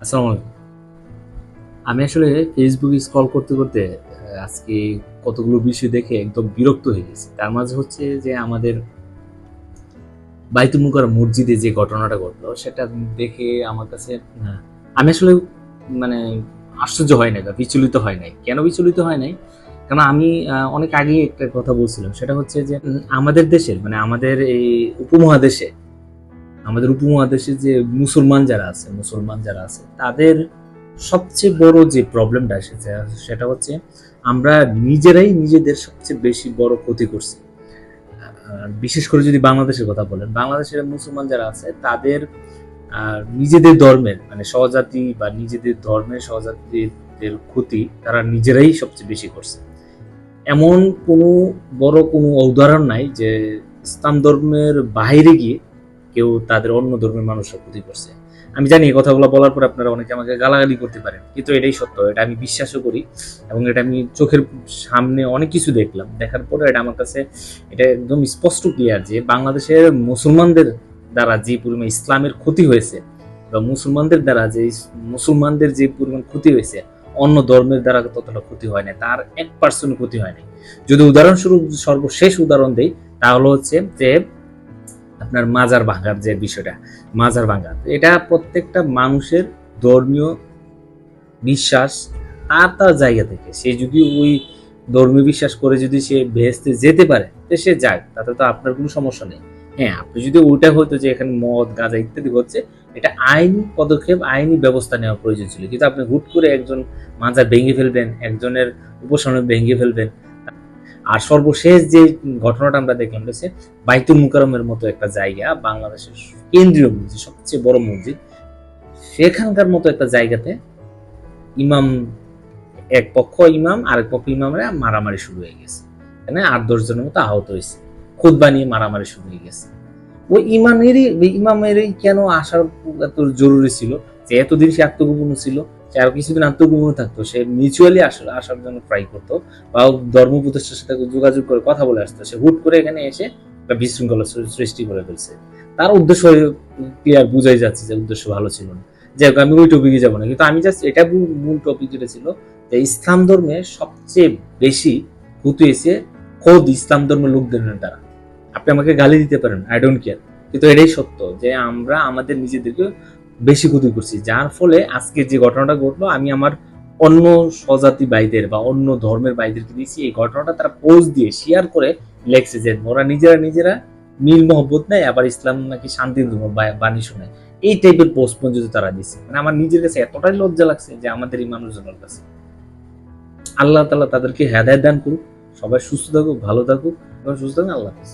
আসসালামু আলাইকুম। আমি আসলে ফেসবুক স্ক্রল করতে করতে আজকে কতগুলো বিষয় দেখে একদম বিরক্ত হয়ে গেছি। তার মাঝে হচ্ছে যে আমাদের বাইতুল মুকাররম মসজিদে যে ঘটনাটা ঘটলো সেটা দেখে আমার কাছে আ আমি আসলে মানে আশ্চর্য হয় নাই বা বিচলিত হয় নাই। কেন বিচলিত হয় নাই? কারণ আমি অনেক আগেই একটা কথা বলছিলাম। সেটা হচ্ছে যে আমাদের দেশের মানে উপমহাদেশে উপমহাদেশে যে মুসলমান যারা আছে তাদের সবচেয়ে বড় যে প্রবলেমটা এসেছে সেটা হচ্ছে আমরা নিজেরাই নিজেদের সবচেয়ে বেশি বড় ক্ষতি করছি। বিশেষ করে যদি বাংলাদেশের কথা বলেন, বাংলাদেশের মুসলমান যারা আছে তাদের নিজেদের ধর্মের মানে সহজাতি বা নিজেদের ধর্মের সহজাতিদের ক্ষতি তারা নিজেরাই সবচেয়ে বেশি করছে। এমন কোনো বড় কোনো উদাহরণ নাই যে ইসলাম ধর্মের বাইরে গিয়ে কেউ তাদের অন্য ধর্মের মানুষরা ক্ষতি করছে। আমি জানি এই কথাগুলো বলার পর আপনারা অনেকে আমাকে গালাগালি করতে পারেন, কিন্তু এটাই সত্য, এটা আমি বিশ্বাসও করি এবং এটা আমি চোখের সামনে অনেক কিছু দেখলাম, দেখার পরে এটা আমার কাছে এটা একদম স্পষ্ট ক্লিয়ার যে বাংলাদেশের মুসলমানদের দ্বারা যে পরিমাণ ইসলামের ক্ষতি হয়েছে বা মুসলমানদের যে পরিমাণ ক্ষতি হয়েছে অন্য ধর্মের দ্বারা ততটা ক্ষতি হয় না, তার 1% ক্ষতি হয় নাই। যদি উদাহরণস্বরূপ সর্বশেষ উদাহরণ দেই তাহলে হচ্ছে যে আপনার মাজার ভাঙার যে বিষয়টা, মাজার ভাঙা এটা প্রত্যেকটা মানুষের ধর্মীয় বিশ্বাস তার জায়গা থেকে সে যদি ওই ধর্মীয় বিশ্বাস করে যদি সে বেহেস্তে যেতে পারে তো সে যাক, তাতে তো আপনার কোনো সমস্যা নেই। হ্যাঁ, আপনি যদি ওইটা হতো যে এখানে মদ গাঁজা ইত্যাদি হচ্ছে, এটা আইনি পদক্ষেপ আইনি ব্যবস্থা নেওয়া প্রয়োজন ছিল, কিন্তু আপনি হুট করে একজন মাজার ভেঙে ফেলবেন, একজনের উপাসনা ভেঙে ফেলবেন। আর সর্বশেষ যে ঘটনাটা আমরা দেখলাম হচ্ছে বাইতুল মুকাররমের মতো একটা জায়গা, বাংলাদেশের কেন্দ্রীয় মসজিদ, সবচেয়ে বড় মসজিদ, সেখানকার মতো একটা জায়গাতে ইমাম এক পক্ষ ইমাম আরেক পক্ষ ইমামরা মারামারি শুরু হয়ে গেছে। এখানে ৮-১০ জনের মতো আহত হয়েছে। খুতবা নিয়ে মারামারি শুরু হয়ে গেছে। ওই ইমামেরই কেন আসার এত জরুরি ছিল? যে এতদিন সে আত্মগোপনে ছিল, সে আরো কিছুদিন আত্মগোপনে থাকতো, সে মিউচুয়ালি আসার জন্য ট্রাই করতো বা ধর্ম উপদেষ্টার সাথে যোগাযোগ করে কথা বলে আসতো। সে হুট করে এখানে এসে একটা বিশৃঙ্খলা সৃষ্টি করে ফেলছে। তার উদ্দেশ্য ক্লিয়ার বুঝাই যাচ্ছে যে উদ্দেশ্য ভালো ছিল না। যাই হোক, আমি ওই টপিকে যাবো না, কিন্তু আমি জাস্ট এটা মূল টপিক যেটা ছিল যে ইসলাম ধর্মে সবচেয়ে বেশি ক্ষতি হয়েছে খোদ ইসলাম ধর্মের লোকদের দ্বারা। আপনি আমাকে গালি দিতে পারেন, আই ডোন্ট কেয়ার, কিন্তু এটাই সত্য যে আমরা আমাদের নিজেদেরকে বেশি ক্ষতি করছি, যার ফলে আজকে যে ঘটনাটা ঘটলো আমি আমার অন্য স্বজাতি ভাইদের বা অন্য ধর্মের ভাইদেরকে দিয়েছি এই ঘটনাটা, তারা পোস্ট দিয়ে শেয়ার করে লেখছে যে ওরা নিজেরা নিজেরা মিল মহব্বত নেয়, আবার ইসলাম নাকি শান্তির ধর্ম বাণী শোনায়। এই টাইপের পোস্ট পর্যন্ত তারা দিচ্ছে, মানে আমার নিজের কাছে এতটাই লজ্জা লাগছে যে আমাদের এই মানুষজনের কাছে। আল্লাহ তাআলা তাদেরকে হেদায়েত দান করুক, সবাই সুস্থ থাকুক, ভালো থাকুক এবং সুস্থ থাকুন। আল্লাহ হাফেজ।